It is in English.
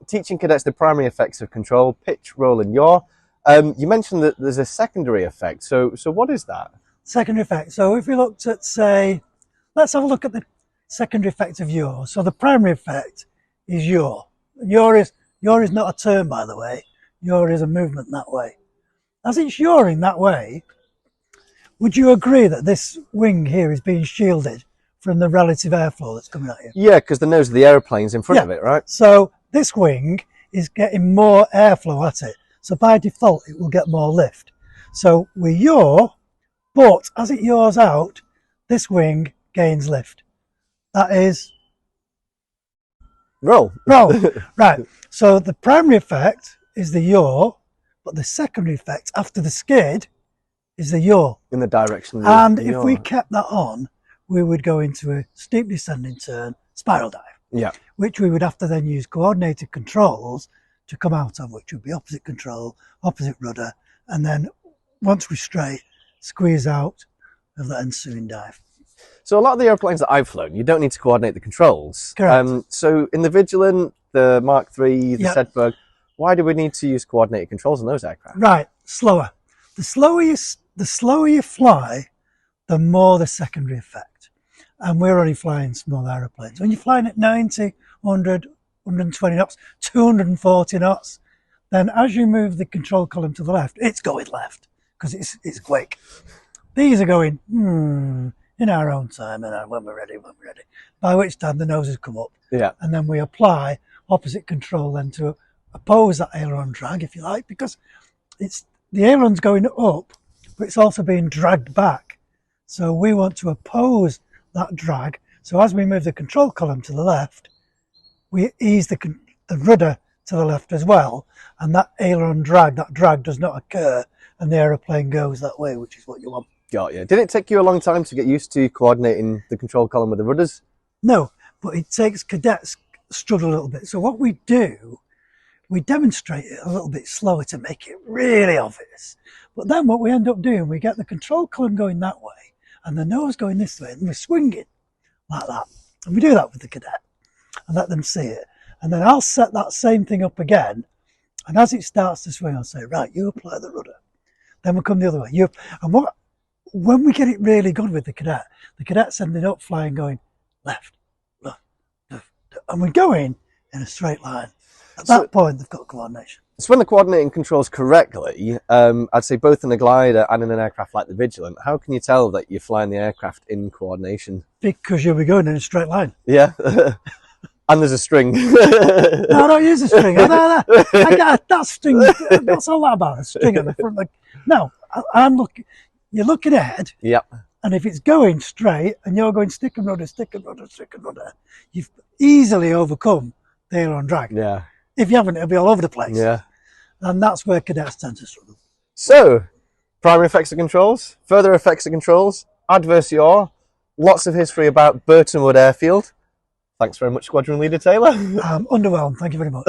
Teaching cadets the primary effects of control, pitch, roll, and yaw. You mentioned that there's a secondary effect. So what is that? Secondary effect. So if we looked at, say, let's have a look at the secondary effect of yaw. So the primary effect is yaw. Yaw is not a term, by the way. Yaw is a movement that way. As it's yawing that way, would you agree that this wing here is being shielded from the relative airflow that's coming at you? Yeah, because the nose of the aeroplane's in front of it, right? So this wing is getting more airflow at it. So by default, it will get more lift. So we yaw, but as it yaws out, this wing gains lift. That is roll. Roll. Right. So the primary effect is the yaw, but the secondary effect after the skid is the yaw. In the direction of the And if yaw. we kept that on, we would go into a steep descending turn spiral dive. Yeah. Which we would have to then use coordinated controls to come out of, which would be opposite control, opposite rudder, and then once we're straight, squeeze out of the ensuing dive. So a lot of the airplanes that I've flown, you don't need to coordinate the controls. Correct. So in the Vigilant, the Mark III, the Sedberg, why do we need to use coordinated controls on those aircraft? Right, slower. The slower you fly, the more the secondary effect. And we're only flying small aeroplanes. When you're flying at 90, 100, 120 knots, 240 knots, then as you move the control column to the left, it's going left because it's quick. These are going in our own time and when we're ready. By which time the noses come up. Yeah. And then we apply opposite control then to oppose that aileron drag, if you like, because the aileron's going up, but it's also being dragged back. So we want to oppose that drag. So as we move the control column to the left, we ease the rudder to the left as well, and that aileron drag, that drag does not occur, and the aeroplane goes that way, which is what you want. Got you. Did it take you a long time to get used to coordinating the control column with the rudders? No, but it takes cadets struggle a little bit. So what we do, we demonstrate it a little bit slower to make it really obvious. But then what we end up doing, we get the control column going that way, and the nose going this way, and we're swinging like that. And we do that with the cadet and let them see it. And then I'll set that same thing up again. And as it starts to swing, I'll say, right, you apply the rudder. Then we'll come the other way. When we get it really good with the cadet's ended up flying going left, left, left, and we're going in a straight line. At that point, they've got coordination. So when the coordinating controls correctly, I'd say both in a glider and in an aircraft like the Vigilant, how can you tell that you're flying the aircraft in coordination? Because you'll be going in a straight line. Yeah. And there's a string. No, I don't use a string. I got that string. What's all that about? A string at the front. No, I'm looking. You're looking ahead. Yep. And if it's going straight and you're going stick and rudder, stick and rudder, stick and rudder, you've easily overcome the aileron drag. Yeah. If you haven't, it'll be all over the place. Yeah. And that's where cadets tend to struggle. So, primary effects of controls, further effects of controls, adverse yaw, lots of history about Burton Wood Airfield. Thanks very much, Squadron Leader Taylor. Underwhelmed. Thank you very much.